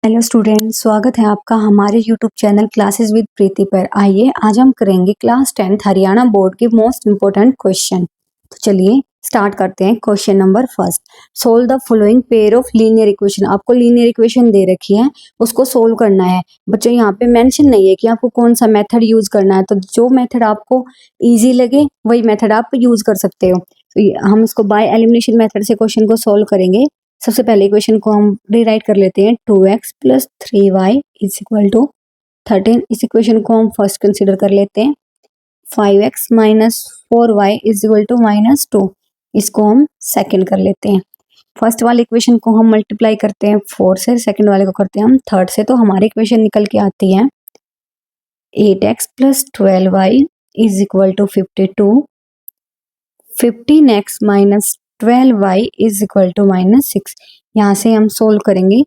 Hello student, स्वागत है आपका हमारे यूट्यूब चैनल क्लासेस विद प्रीति पर। आइए आज हम करेंगे क्लास 10th हरियाणा बोर्ड के मोस्ट इंपोर्टेंट क्वेश्चन। तो चलिए स्टार्ट करते हैं। Question number first, solve the following pair of linear equation. आपको लीनियर इक्वेशन दे रखी है, उसको सोल्व करना है। बच्चों यहाँ पे मेंशन नहीं है कि आपको कौन सा मेथड यूज करना है, तो जो मेथड आपको इजी लगे वही मेथड आप यूज कर सकते हो। तो हम इसको बाय एलिमिनेशन मेथड से क्वेश्चन को सोल्व करेंगे। सबसे पहले इक्वेशन को हम रीराइट कर लेते हैं। 2x plus 3y is equal to 13। इस इक्वेशन को हम फर्स्ट कंसीडर कर लेते हैं। 5x minus 4y is equal to minus 2, इसको हम सेकंड कर लेते हैं। फर्स्ट वाले इक्वेशन को हम मल्टीप्लाई करते हैं 4 से, सेकंड वाले को करते हैं हम थर्ड से, तो हमारी इक्वेशन निकल के आती है 8x plus 12y is equal to 52। 15x minus 12y is equal to minus 6। यहाँ से हम सोल्व करेंगे।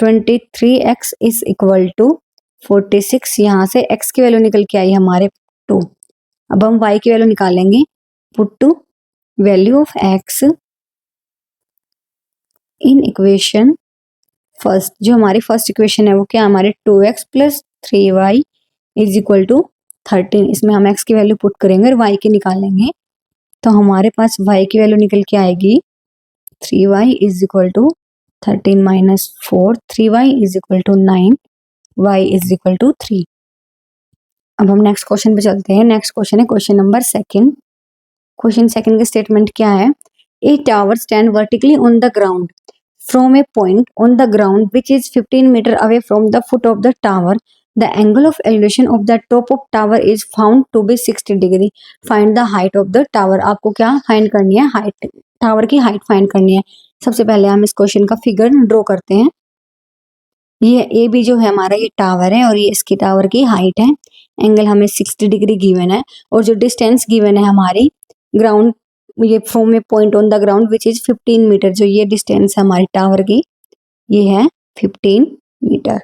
23x is equal to 46। यहाँ से x की वैल्यू निकल के आई हमारे 2। अब हम y की वैल्यू निकालेंगे। Put to value of x in equation first. जो हमारी फर्स्ट इक्वेशन है वो क्या, हमारे 2x plus 3y is equal to 13। इसमें हम x की वैल्यू पुट करेंगे और y की निकालेंगे, तो हमारे पास y की वैल्यू निकल के आएगी 3y is equal to 13 minus 4, 3y is equal to 9, y is equal to 3। अब हम नेक्स्ट क्वेश्चन पे चलते हैं। नेक्स्ट क्वेश्चन है question number second. Question second का स्टेटमेंट क्या है, a tower stand vertically on the ground from a point on the ground which is 15 metre away from the foot of the tower. The angle of elevation of the top of tower is found to be 60 degree. Find the height of the tower. आपको क्या find करनी है, height, tower की height find करनी है। सबसे पहले हम इस क्वेश्चन का फिगर ड्रॉ करते हैं। ये ए बी जो है हमारा ये टावर है और ये इसकी टावर की हाइट है। एंगल हमें 60 डिग्री गिवन है और जो डिस्टेंस गिवन है हमारी ग्राउंड, ये from a point on the ground which is 15 metre. जो ये डिस्टेंस है हमारी टावर की ये है 15 मीटर।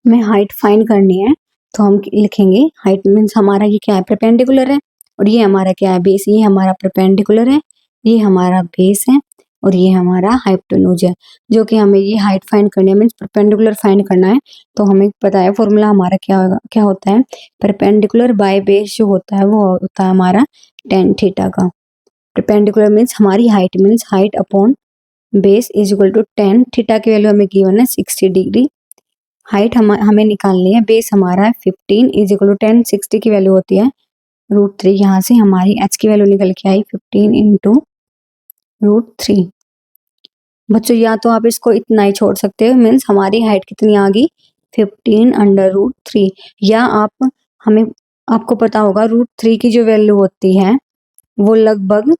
में हाइट फाइंड करनी है तो हम लिखेंगे हाइट मीन्स हमारा ये क्या है, परपेंडिकुलर है, और ये हमारा क्या है, बेस। ये हमारा परपेंडिकुलर है, ये हमारा बेस है, और ये हमारा हाइपोटेन्यूज है। जो कि हमें ये हाइट फाइंड करनी है, मीन्स परपेंडिकुलर फाइंड करना है। तो हमें पता है फॉर्मूला हमारा क्या होगा, क्या होता है, परपेंडिकुलर बाय बेस जो होता है वो होता है हमारा tan थीटा का। परपेंडिकुलर मीन्स हमारी height, means height upon base is equal to tan theta की वैल्यू हमें गिवन है 60 डिग्री। हाइट हमें निकालनी है, बेस हमारा है 15 इज इक्वल टू 10, 60 की वैल्यू होती है √3। यहाँ से हमारी h की वैल्यू निकल के आई 15 इंटू √3। बच्चों या तो आप इसको इतना ही छोड़ सकते हो, मीन्स हमारी हाइट कितनी आ गई 15 अंडर √3। या आप हमें आपको पता होगा √3 की जो वैल्यू होती है वो लगभग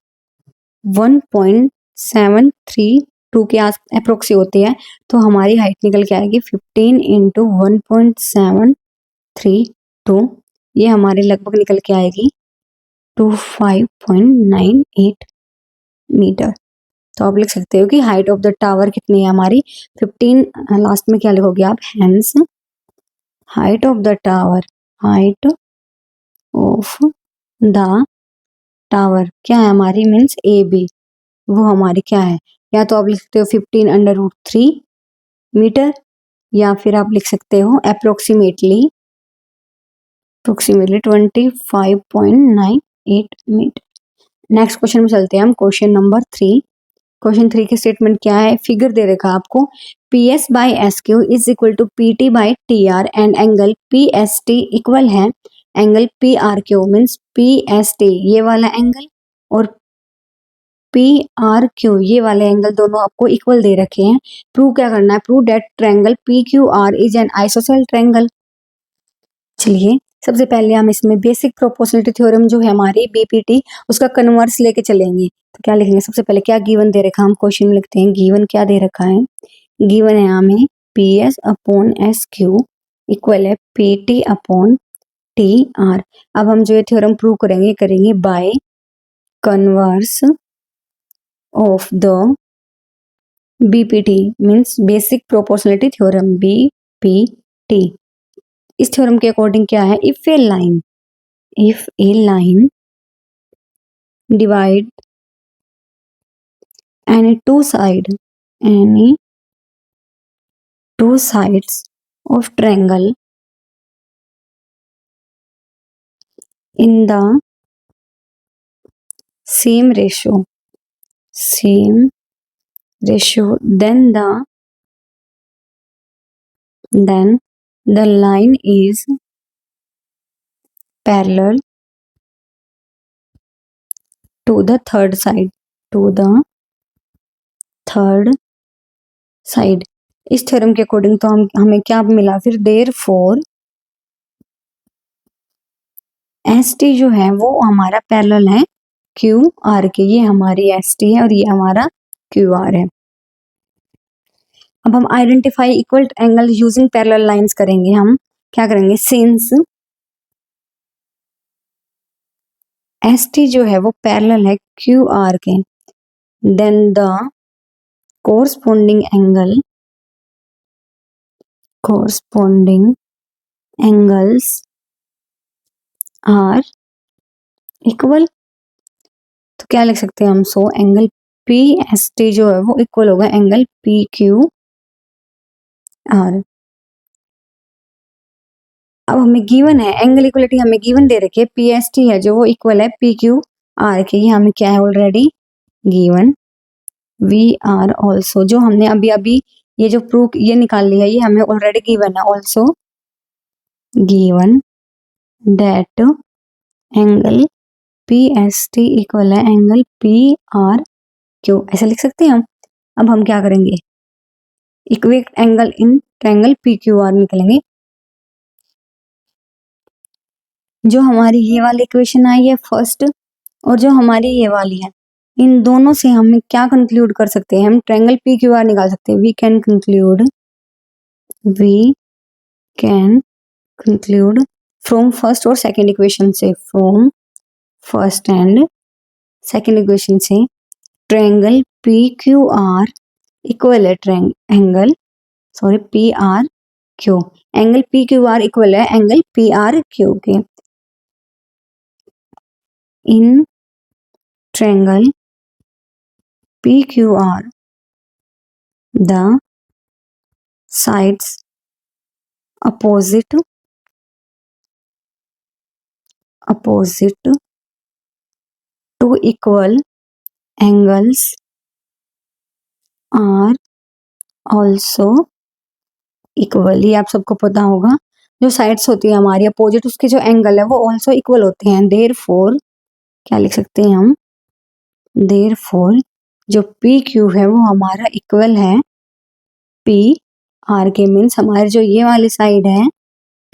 1.732 के आस अप्रोक्सी होती है। तो हमारी हाइट निकल के आएगी 15 इंटू 1.732। ये हमारे लगभग निकल के आएगी 25.98 मीटर। तो आप लिख सकते हो कि हाइट ऑफ द टावर कितनी है हमारी 15। लास्ट में क्या लिखोगे आप, hence height of the tower, height of the tower क्या है हमारी, मीन्स ए बी, वो हमारी क्या है। या तो आप लिख सकते हो 15 अंडर √3 मीटर, या फिर आप लिख सकते हो अप्रोक्सीमेटली 25.98 मीटर। नेक्स्ट क्वेश्चन में चलते हैं हम। Question number 3। क्वेश्चन 3 की स्टेटमेंट क्या है, फिगर दे रखा आपको PS by SQ is equal to PT by TR and angle PST equal है एंगल PRQ। मीन्स PST ये वाला एंगल और PRQ ये वाले एंगल दोनों आपको इक्वल दे रखे हैं। प्रूव क्या करना है, prove that triangle PQR is an ISOCELL triangle. चलिए सबसे पहले हम इसमें बेसिक प्रोपोर्शनलिटी थ्योरम जो है हमारी BPT उसका कन्वर्स लेके चलेंगे। तो क्या लिखेंगे, सबसे पहले क्या गिवन दे रखा है, हम क्वेश्चन में लिखते हैं गिवन क्या दे रखा है। गिवन है हमें PS अपॉन SQ इक्वल है PT अपॉन TR। अब हम जो ये थ्योरम प्रूव करेंगे by converse of the BPT means basic proportionality theorem BPT। इस थ्योरम के अकॉर्डिंग क्या है, if A line divide any two side two sides of triangle in the same ratio, then the line is parallel to the third side, इस theorem के according तो हमें क्या मिला फिर, देयरफॉर एस टी जो है वो हमारा पैरेलल है क्यू आर के, ये हमारी एस टी है और ये हमारा क्यू आर है। अब हम identify equal angle using parallel lines करेंगे। हम क्या करेंगे, सिंस एस टी जो है वो पैरेलल है क्यू आर के, then the corresponding angles are equal। तो क्या लिख सकते हैं हम, so angle P S T जो है वो इक्वल होगा एंगल पी क्यू आर। अब हमें गिवन है एंगल इक्वलिटी, हमें गिवन दे रखी है पी एस टी है जो वो इक्वल है पी क्यू आर के, ये हमें क्या है already given. We are also, जो हमने अभी ये जो प्रूफ ये निकाल लिया ये हमें ऑलरेडी गिवन है, also given that angle P S T equal है एंगल पी आर क्यू, ऐसा लिख सकते हैं हम। अब हम क्या करेंगे, equate angle in triangle P Q are निकलेंगे। जो हमारी ये वाली इक्वेशन आई है फर्स्ट और जो हमारी ये वाली है, इन दोनों से हम क्या कंक्लूड कर सकते हैं, हम ट्रायंगल पी क्यू आर निकाल सकते हैं। We can conclude from first और सेकंड इक्वेशन से, from first and second equation से triangle P Q R equal है P R Q, angle P Q R equal है एंगल पी आर क्यू के। In triangle P Q R the sides opposite to equal angles are also equal। ये आप सबको पता होगा, जो sides होती है हमारी अपोजिट उसके जो एंगल है वो ऑल्सो इक्वल होते हैं। देयरफॉर क्या लिख सकते हैं हम, देयरफॉर जो पी क्यू है वो हमारा इक्वल है पी आर के, मीन्स हमारी जो ये वाली साइड है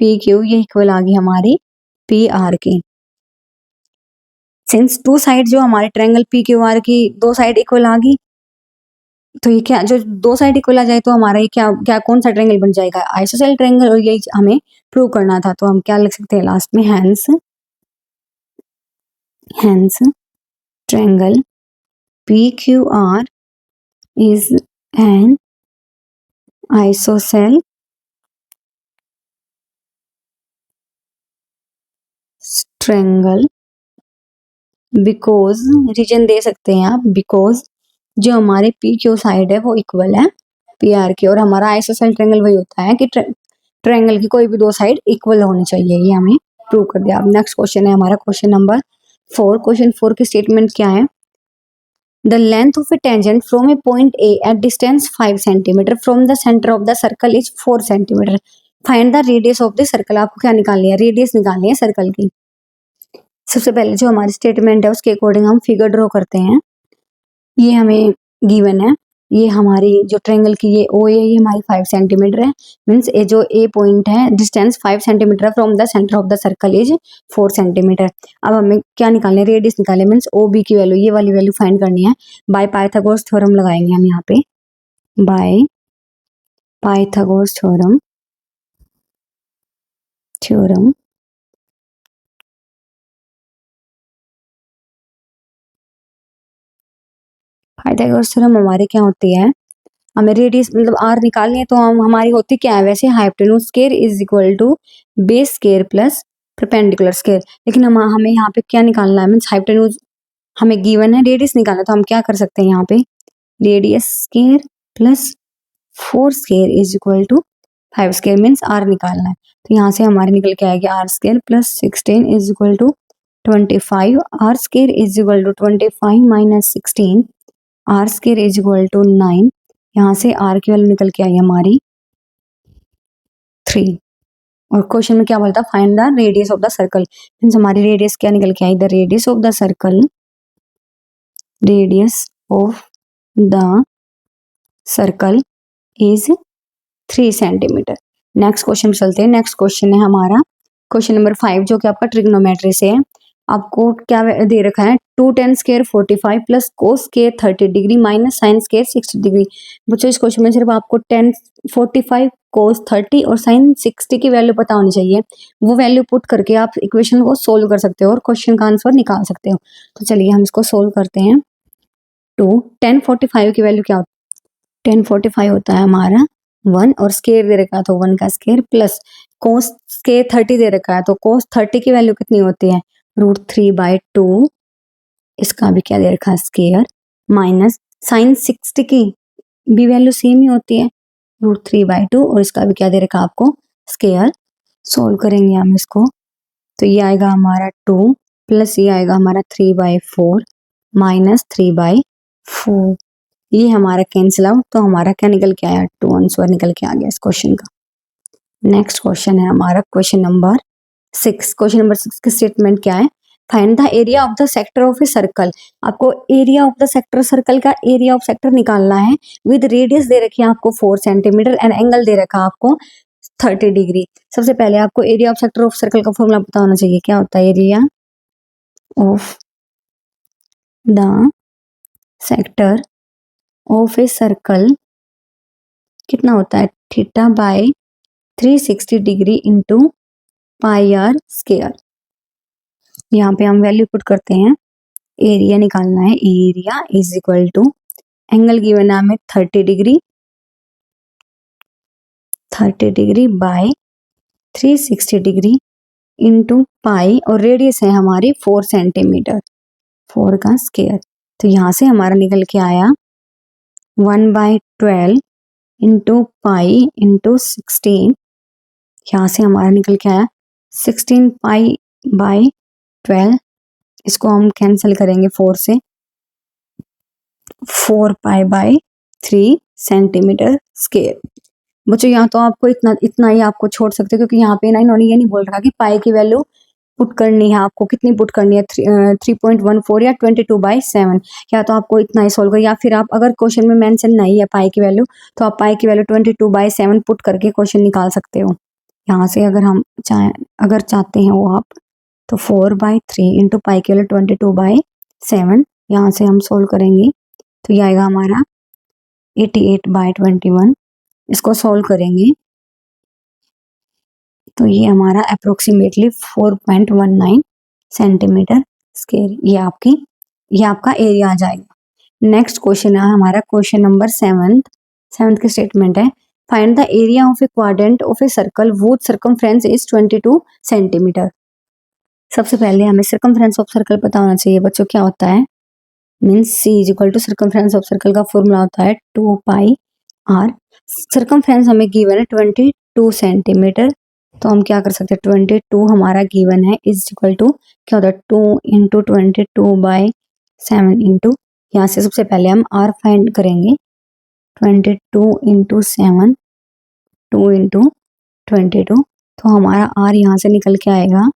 पी क्यू ये इक्वल आ गई हमारी पी आर के। सिंस टू साइड जो हमारे ट्रायंगल पी क्यू आर की दो साइड इक्वल आ गई, तो ये क्या, जो दो साइड इक्वल आ जाए तो हमारा ये क्या कौन सा ट्रायंगल बन जाएगा, आइसोसेलेस ट्रायंगल, और यही हमें प्रूव करना था। तो हम क्या लिख सकते हैं लास्ट में, hence triangle P Q R is an isosceles triangle because, reason दे सकते हैं आप, बिकॉज जो हमारे पी क्यू साइड है वो इक्वल है पी आर के, और हमारा आइसोसेलेस ट्रायंगल वही होता है कि ट्रायंगल की कोई भी दो साइड इक्वल होनी चाहिए, ये हमें प्रूव कर दिया। अब नेक्स्ट क्वेश्चन है हमारा क्वेश्चन नंबर 4। क्वेश्चन 4 की स्टेटमेंट क्या है, the length of A tangent from a point A at distance 5 centimetre from the centre of the circle is 4 centimetre, find the radius of the circle. आपको क्या निकालनी है, radius निकालनी है circle की। सबसे पहले जो हमारी स्टेटमेंट है उसके अकॉर्डिंग हम फिगर ड्रॉ करते हैं। ये हमें गिवन है, ये हमारी जो ट्रायंगल की ये ओ ये हमारी 5 सेंटीमीटर है, मीन्स ये जो ए पॉइंट है distance 5 centimetre from the centre of the circle is 4 centimetre. अब हमें क्या निकालना है, रेडियस निकालने, मीन्स ओ बी की वैल्यू, ये वाली वैल्यू फाइंड करनी है। बाय पाइथागोरस थ्योरम लगाएंगे हम यहाँ पे, by Pythagoras theorem Pythagoras theorem हमारी क्या होती है, हमें रेडियस मतलब आर निकालनी है, तो हम हमारी होती क्या है वैसे, hypotenuse square is equal to base square plus perpendicular square. लेकिन हमें यहाँ पे क्या निकालना है, मीन्स हाइपोटेन्यूज हमें गिवन है, रेडियस निकालना है, तो हम क्या कर सकते हैं यहाँ पे, radius square plus 4 square is equal to 5 square means R निकालना है। तो यहाँ से हमारे निकल के आएगा R square plus 16 is equal to 25। R square is equal to 25 minus 16, R square is equal to 9। यहाँ से आर की वैल्यू निकल के आई हमारी 3। और क्वेश्चन में क्या बोलता है, find the radius of the circle, means हमारी रेडियस क्या निकल के आई, the radius of the circle, radius of the circle is 3 centimetre. Next question चलते हैं। नेक्स्ट क्वेश्चन है हमारा क्वेश्चन नंबर 5 जो कि आपका ट्रिग्नोमेट्री से है। आपको क्या दे रखा है, 2 tan square 45 plus cos square 30 degree minus sine square 60 degree. बच्चों इस क्वेश्चन में सिर्फ आपको tan 45 कोस 30 और साइन 60 की वैल्यू पता होनी चाहिए। वो वैल्यू पुट करके आप इक्वेशन को सोल्व कर सकते हो और क्वेश्चन का आंसर निकाल सकते हो। तो चलिए हम इसको सोल्व करते हैं। 2 tan 45 की वैल्यू क्या होती है, tan 45 होता है हमारा 1 और स्क्वायर दे रखा है तो 1 का स्क्वायर प्लस कोस स्क्वायर 30 दे रखा है तो कोस 30 की वैल्यू कितनी होती है, √3/2। इसका भी क्या दे रखा है, स्क्वायर माइनस साइन 60 की भी वैल्यू सेम ही होती है √3/2 और इसका भी क्या दे रखा है आपको, स्क्वायर। सोल्व करेंगे हम इसको तो ये आएगा हमारा 2 प्लस ये आएगा हमारा 3/4 माइनस 3/4। ये हमारा कैंसिल आउट तो हमारा क्या निकल के आया, 2 आंसर निकल के आ गया इस क्वेश्चन का। नेक्स्ट क्वेश्चन है हमारा क्वेश्चन नंबर 6। क्वेश्चन नंबर 6 की स्टेटमेंट क्या है, find the area of the sector of a circle. आपको area of the sector, circle का एरिया ऑफ सेक्टर निकालना है। विद रेडियस दे रखी है आपको 4 सेंटीमीटर एंड एंगल दे रखा है आपको 30 डिग्री। सबसे पहले आपको area of sector of circle का फॉर्मूला पता होना चाहिए। क्या होता है area of the sector of a circle, कितना होता है, theta by 360 degree into pi R square. यहाँ पे हम वैल्यू पुट करते हैं, एरिया निकालना है, area is equal to angle given है हमें 30 degree, 30 degree by 360 degree into pi और रेडियस है हमारी 4 सेंटीमीटर, 4 का स्क्वायर। तो यहाँ से हमारा निकल के आया 1/12 इंटू पाई इंटू 16। यहाँ से हमारा निकल के आया 16 पाई बाय 12। इसको हम कैंसिल करेंगे 4 से, 4 पाई बाय 3 सेंटीमीटर स्क्वायर। बच्चों यहाँ तो आपको इतना ही आपको छोड़ सकते हो क्योंकि यहाँ पे ना इन्होंने ये नहीं बोल रहा कि पाई की वैल्यू पुट करनी है, आपको कितनी पुट करनी है, 3.14 या 22/7। या तो आपको इतना ही सोल्व कर, या फिर आप अगर क्वेश्चन में मेंशन नहीं है पाई की वैल्यू तो आप पाई की वैल्यू 22/7 पुट करके क्वेश्चन निकाल सकते हो। यहाँ से अगर हम अगर चाहते हैं वो आप, तो 4/3 इंटू पाई की वैल्यू 22/7, यहाँ से हम सोल्व करेंगे तो ये आएगा हमारा 88/21। इसको सोल्व करेंगे तो ये हमारा अप्रोक्सीमेटली 4.19 सेंटीमीटर स्क्वायर, ये आपका एरिया आ जाएगा। नेक्स्ट क्वेश्चन है हमारा क्वेश्चन नंबर 7 की स्टेटमेंट है, find the area of a quadrant of a circle whose circumference is 22 centimetre. सबसे पहले हमें सर्कमफ्रेंस ऑफ सर्कल पता होना चाहिए बच्चों। क्या होता है, means C is equal to circumference of circle का फॉर्मूला होता है 2 पाई आर। सर्कमफ्रेंस हमें गिवन है 22 सेंटीमीटर, तो हम क्या कर सकते हैं, 22 हमारा गिवन है इज इक्वल टू क्या होता है, 2 इंटू 22/7 इंटू, यहाँ से सबसे पहले हम आर फाइंड करेंगे, 22 इंटू 7, 2 इंटू 22, तो हमारा आर यहाँ से निकल के आएगा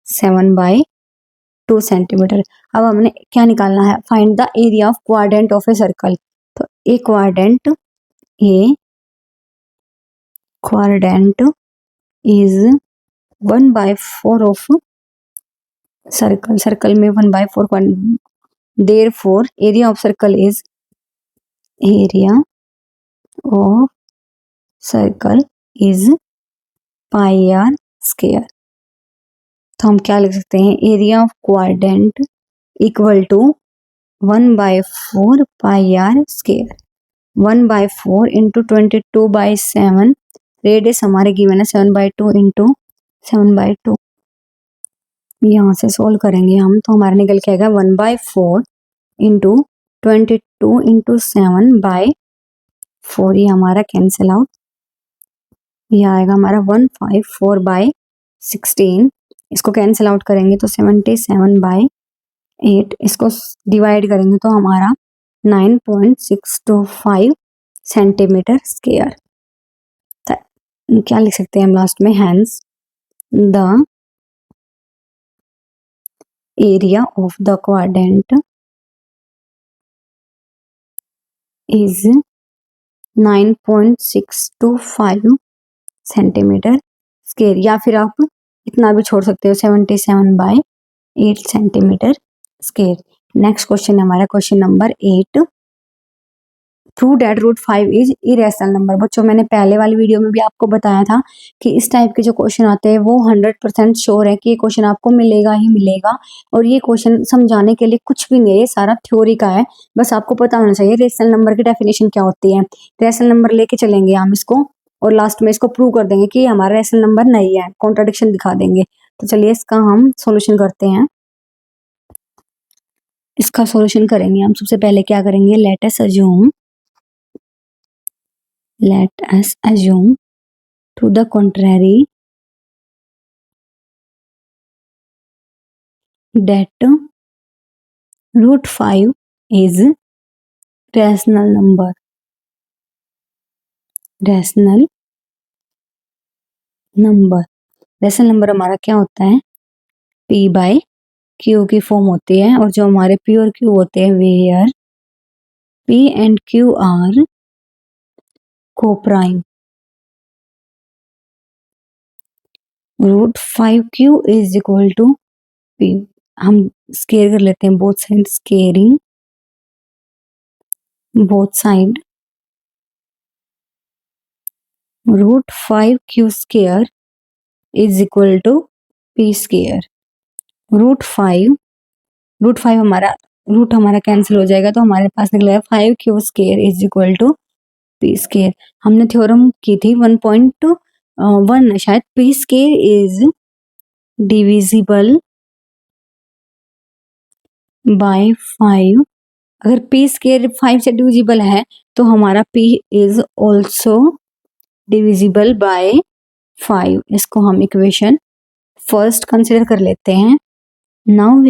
7/2 सेंटीमीटर। अब हमने क्या निकालना है, find the area of quadrant of a circle. तो a quadrant is 1/4 of circle, circle में 1/4, therefore area of circle is, area of circle is pi R square. तो हम क्या लिख सकते हैं, area of quadrant equal to 1/4 pi R square, 1/4 into 22/7, radius हमारे given है 7/2 इंटू 7/2। यहाँ से सोल्व करेंगे हम तो हमारा निकल के आएगा 1/4 इंटू 22 इंटू 7/2 4 ये हमारा कैंसिल आउट, ये आएगा हमारा 154/16। इसको कैंसिल आउट करेंगे तो 77/8। इसको डिवाइड करेंगे तो हमारा 9.625 सेंटीमीटर स्क्वायर। क्या लिख सकते हैं हम लास्ट में, hence the area of the quadrant is 9.625 centimetre square, या फिर आप इतना भी छोड़ सकते हो, 77/8 सेंटीमीटर स्क्वायर। नेक्स्ट क्वेश्चन है हमारा question number 8। Prove that √5 is irrational number. बच्चों मैंने पहले वाली वीडियो में भी आपको बताया था कि इस टाइप के जो क्वेश्चन आते हैं वो 100% श्योर है कि ये क्वेश्चन आपको मिलेगा ही मिलेगा। और ये क्वेश्चन समझाने के लिए कुछ भी नहीं है, ये सारा थ्योरी का है, बस आपको पता होना चाहिए रेशनल नंबर की डेफिनेशन क्या होती है। रेशनल नंबर लेके चलेंगे हम इसको, और लास्ट में इसको प्रूव कर देंगे कि हमारा रेशनल नंबर नहीं है, कॉन्ट्राडिक्शन दिखा देंगे। तो चलिए इसका हम सोल्यूशन करते हैं। इसका सोल्यूशन करेंगे हम सबसे पहले क्या करेंगे, let us assume to the contrary that √5 is rational number। Rational number हमारा क्या होता है, P/Q की फॉर्म होती है, और जो हमारे P और Q होते हैं where P and Q are coprime. √5Q is equal to P। हम स्केयर कर लेते हैं both side, squaring both side, √5Q square is equal to P square. √5 हमारा रूट हमारा कैंसिल हो जाएगा, तो हमारे पास निकलेगा 5Q square is equal to P square. हमने थ्योरम की थी 1.1 शायद, P square is divisible by 5। अगर P स्केयर 5 से डिविजिबल है तो हमारा P is also divisible by 5। इसको हम इक्वेशन फर्स्ट कंसिडर कर लेते हैं। Now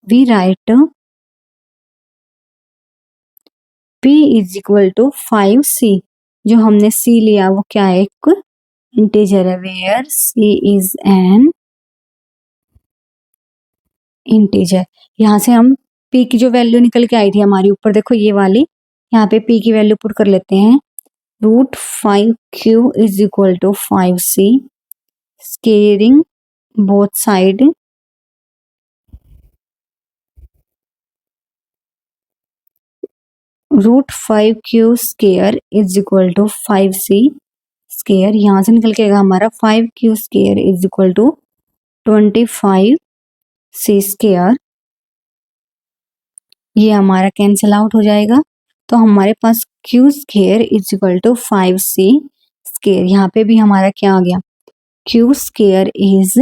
we write P is equal to 5C। जो हमने C लिया वो क्या है, एक इंटीजर है, where C is an integer. यहाँ से हम P की जो वैल्यू निकल के आई थी हमारी ऊपर, देखो ये वाली, यहाँ पे P की वैल्यू पुट कर लेते हैं। √5Q is equal to 5C, squaring both side, √5Q square is equal to 5C square. यहाँ से निकल के आएगा हमारा 5Q square is equal to 25C square. ये हमारा कैंसिल आउट हो जाएगा, तो हमारे पास Q square is equal to 5C square. यहाँ पे भी हमारा क्या आ गया, Q square is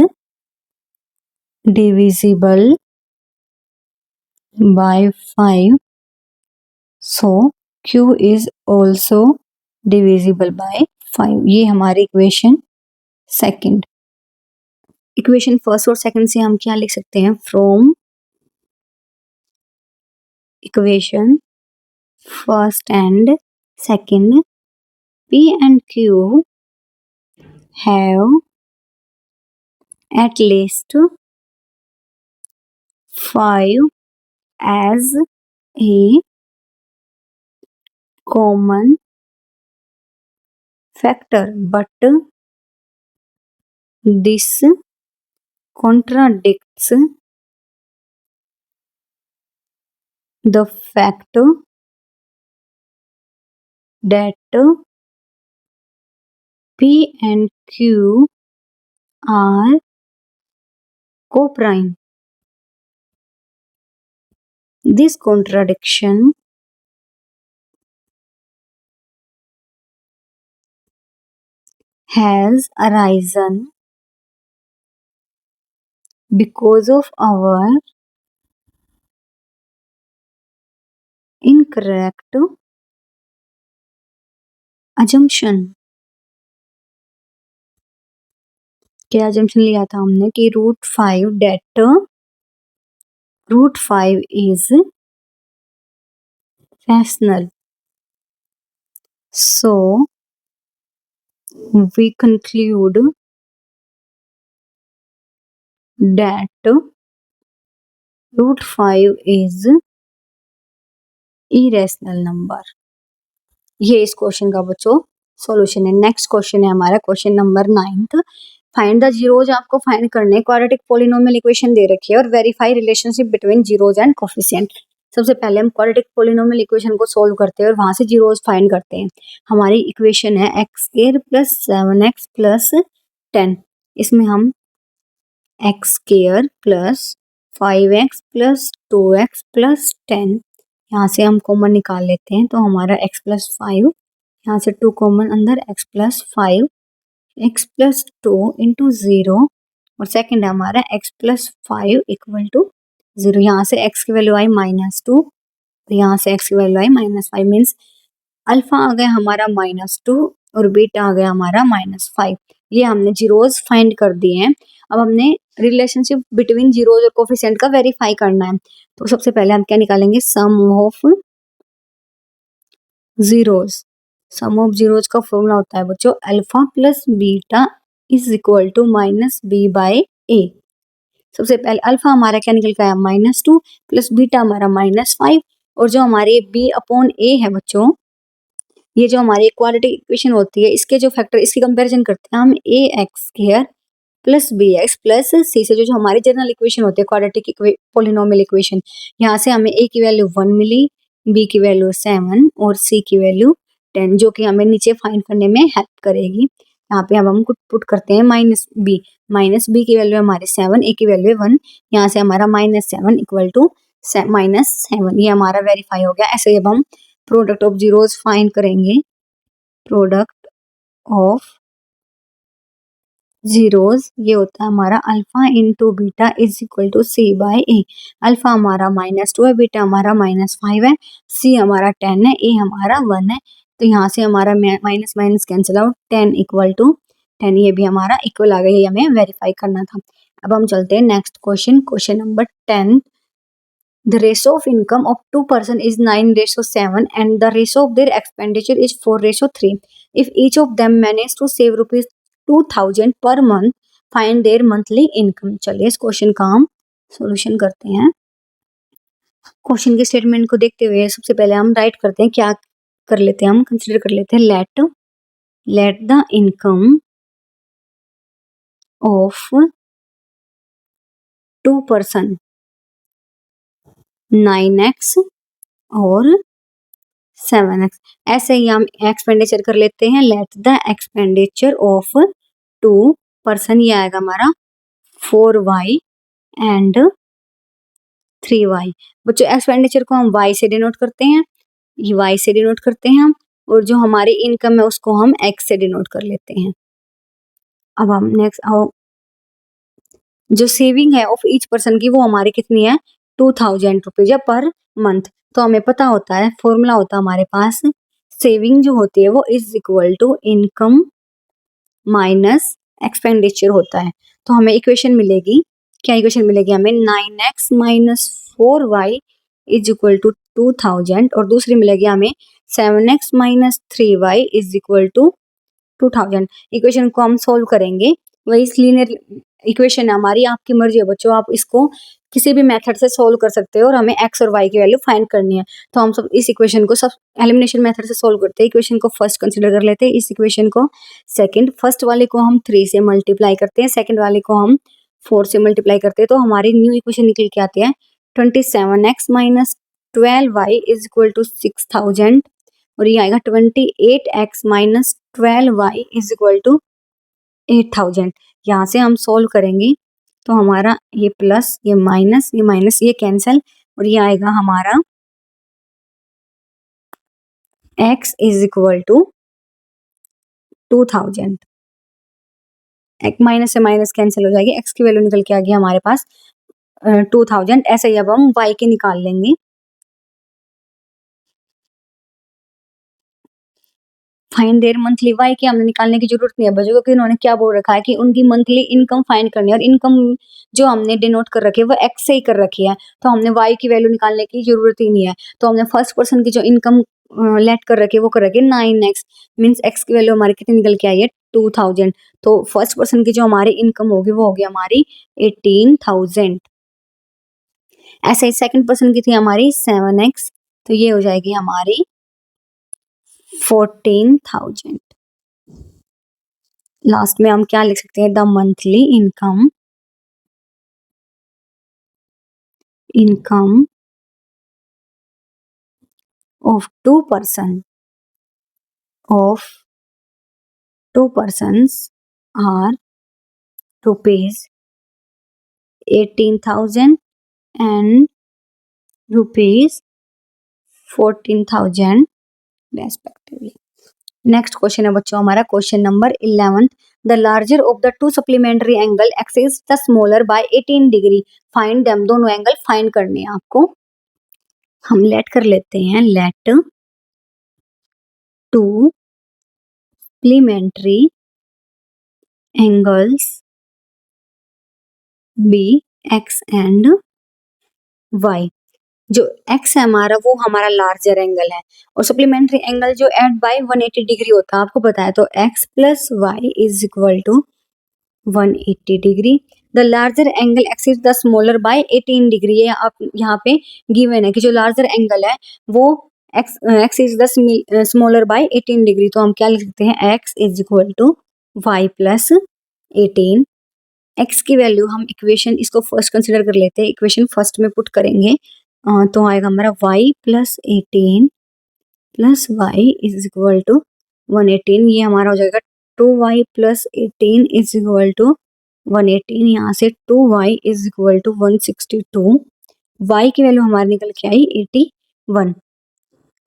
divisible by 5, so Q is also divisible by 5। ये हमारी इक्वेशन सेकंड। इक्वेशन फर्स्ट और सेकंड से हम क्या लिख सकते हैं, from equation first and second P and Q have at least 5 as a common factor, but this contradicts the fact that P and Q are coprime. This contradiction has arisen because of our incorrect assumption. क्या assumption लिया था हमने कि √5 is rational. So we conclude that √5 is irrational number. ये इस question का बच्चों solution है। नेक्स्ट क्वेश्चन है हमारा question number 9th। Find the zeros आपको फाइंड करने, क्वाड्रेटिक पॉलिनोमियल इक्वेशन दे रखी है और verify relationship between zeros and coefficient. सबसे पहले हम क्वाड्रेटिक पॉलिनोमियल इक्वेशन को सोल्व करते हैं और वहां से जीरोज फाइंड करते हैं। हमारी इक्वेशन है x² + 7x + 10। इसमें हम x² + 5x + 2x + 10 यहाँ से हम कॉमन निकाल लेते हैं, तो हमारा x + 5, यहाँ से 2 कॉमन अंदर, x + 5, x + 2 × 0 और सेकंड है हमारा x + 5 = 0। यहाँ से x की वैल्यू आई -2, यहाँ से x की वैल्यू आई -5, मीन्स अल्फा आ गया हमारा -2 और बीटा आ गया हमारा -5। ये हमने जीरोज फाइंड कर दिए हैं। अब हमने रिलेशनशिप बिटवीन जीरोज और कोफिशिएंट का वेरीफाई करना है। तो सबसे पहले हम क्या निकालेंगे, सम ऑफ जीरोज का फॉर्मूला होता है बच्चों अल्फा + बीटा = -b/a। सबसे पहले अल्फा हमारा क्या निकल के आया -2 प्लस बीटा हमारा -5 और जो हमारे b/a है बच्चों, ये जो हमारी इक्वालिटी इक्वेशन होती है इसके जो फैक्टर इसकी कंपैरिजन करते हैं हम ax² + bx + c से, जो हमारी जनरल इक्वेशन होती है क्वाड्रेटिक पॉलिनोमियल इक्वेशन। यहाँ से हमें a की वैल्यू 1 मिली, b की वैल्यू 7 और c की वैल्यू 10, जो कि हमें नीचे फाइंड करने में हेल्प करेगी। यहाँ पे अब हम पुट करते हैं -b की वैल्यू हमारी 7, a की वैल्यू 1, यहाँ से हमारा -7 = -7, ये हमारा वेरीफाई हो गया। ऐसे अब हम प्रोडक्ट ऑफ जीरोज फाइंड करेंगे। प्रोडक्ट ऑफ जीरोज ये होता है हमारा अल्फा × बीटा = c/a। अल्फा हमारा -2 है, बीटा हमारा -5 है, c हमारा 10 है, a हमारा 1 है। तो यहाँ से हमारा माइनस माइनस कैंसिल आउट, 10 = 10, ये भी हमारा इक्वल आ गया, ये हमें वेरीफाई करना था। अब हम चलते हैं next question number 10। The ratio of income of two person is 9:7 and the ratio of their expenditure is 4:3. If each of them manage to save ₹2000 per month, find their monthly income. चलिए इस question का हम solution करते हैं। Question के statement को देखते हुए सबसे पहले हम राइट करते हैं, क्या कर लेते हैं, हम कंसिडर कर लेते हैं let the income of two person 9x और 7x। ऐसे ही हम एक्सपेंडिचर कर लेते हैं, let the expenditure of 2 person, ये आएगा हमारा 4y एंड 3y। बच्चों एक्सपेंडिचर को हम y से डिनोट करते हैं, ये y से डिनोट करते हैं हम, और जो हमारी इनकम है उसको हम x से डिनोट कर लेते हैं। अब हम नेक्स्ट जो सेविंग है ऑफ ईच पर्सन की वो हमारी कितनी है, 2000 रुपीज पर मंथ। तो हमें पता होता है, फॉर्मूला होता है हमारे पास, सेविंग जो होती है वो = इनकम माइनस एक्सपेंडिचर होता है। तो हमें इक्वेशन मिलेगी, क्या इक्वेशन मिलेगी हमें, 9x - 4y = 2000 और दूसरी मिलेगी हमें 7x - 3y = 2000। इक्वेशन को हम सोल्व करेंगे, वही लीनियर इक्वेशन है हमारी, आपकी मर्जी है बच्चों, आप इसको किसी भी मेथड से सोल्व कर सकते हो और हमें x और y की वैल्यू फाइंड करनी है। तो हम सब इस इक्वेशन को सब एलिमिनेशन मेथड से सोल्व करते हैं। इक्वेशन को फर्स्ट कंसीडर कर लेते हैं, इस इक्वेशन को सेकंड, फर्स्ट वाले को हम 3 से मल्टीप्लाई करते हैं, सेकंड वाले को हम 4 से मल्टीप्लाई करते हैं, तो हमारी न्यू इक्वेशन निकल के आती है 27x - 12y = 6000 और ये आएगा 28x - 12y = 8000। यहाँ से हम सोल्व करेंगे तो हमारा ये प्लस ये माइनस ये कैंसल और ये आएगा हमारा x = 2000। माइनस से माइनस कैंसिल हो जाएगी, x की वैल्यू निकल के आ गई हमारे पास 2000। ऐसे ही अब हम y के निकाल लेंगे। फाइंड देयर मंथली वाई की हमने निकालने की जरूरत नहीं है बच्चों, क्योंकि उन्होंने क्या बोल रखा है कि उनकी मंथली इनकम फाइंड करनी है और इनकम जो हमने डिनोट कर रखी है वो एक्स से ही कर रखी है, तो हमने वाई की वैल्यू निकालने की जरूरत ही नहीं है। तो हमने फर्स्ट पर्सन की जो इनकम लेट कर रखी है वो कर रखी है 9x, मीन्स एक्स की वैल्यू हमारी कितनी निकल के आई है 2000। तो फर्स्ट पर्सन की जो हमारी इनकम होगी वो होगी हमारी 18,000। ऐसे ही सेकंड पर्सन की थी हमारी 7x, तो ये हो जाएगी हमारी 14,000। लास्ट में हम क्या लिख सकते हैं, the monthly income of two persons are rupees 18,000 and rupees 14,000 respectively. Next question है बच्चों हमारा question number 11। The larger of the two supplementary angle exceeds the smaller by 18 degree, find them. दोनों एंगल फाइंड करने हैं आपको। हम let कर लेते हैं, let two supplementary angles be x and y. जो x है हमारा वो हमारा लार्जर एंगल है और सप्लीमेंट्री एंगल जो एट बाय 180 डिग्री होता है आपको पता है, तो x plus y is equal to 180 degree. The larger angle exceeds the smaller by 18 degree. ये आप यहाँ पे गिवन है कि जो लार्जर एंगल है वो x is the smaller by 18 degree, तो हम क्या लिख सकते हैं, x is equal to y plus 18। x की वैल्यू हम इक्वेशन इसको फर्स्ट कंसिडर कर लेते हैं, इक्वेशन फर्स्ट में पुट करेंगे तो आएगा हमारा y plus 18 plus y is equal to 118। ये हमारा हो जाएगा 2y plus 18 is equal to 118। यहाँ से 2y is equal to 162। y की वैल्यू हमारी निकल के आई 81।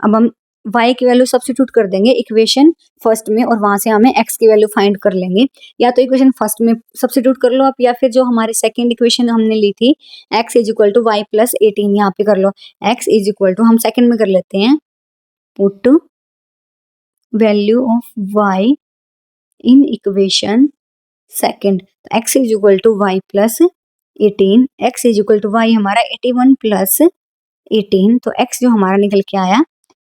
अब हम y की वैल्यू सब्स्टिट्यूट कर देंगे इक्वेशन फर्स्ट में और वहां से हमें x की वैल्यू फाइंड कर लेंगे। या तो इक्वेशन फर्स्ट में सब्स्टिट्यूट कर लो आप, या फिर जो हमारी सेकंड इक्वेशन हमने ली थी x is equal to y plus 18 यहाँ पे कर लो। x इज इक्वल टू हम सेकंड में कर लेते हैं, put value of y in equation second. x is equal to y plus 18, x is equal to y हमारा 81 प्लस 18, तो x जो हमारा निकल के आया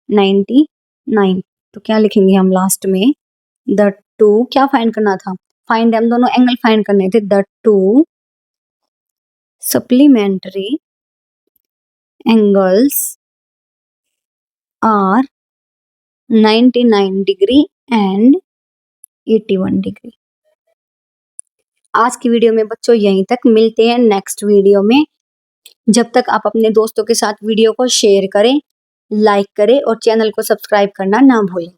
99। तो क्या लिखेंगे हम लास्ट में, द टू क्या फाइंड करना था, फाइंड हम दोनों एंगल फाइंड करने थे। The two supplementary angles are 99 degree and 81 degree. आज की वीडियो में बच्चों यहीं तक, मिलते हैं नेक्स्ट वीडियो में। जब तक आप अपने दोस्तों के साथ वीडियो को शेयर करें, लाइक करें और चैनल को सब्सक्राइब करना ना भूलें।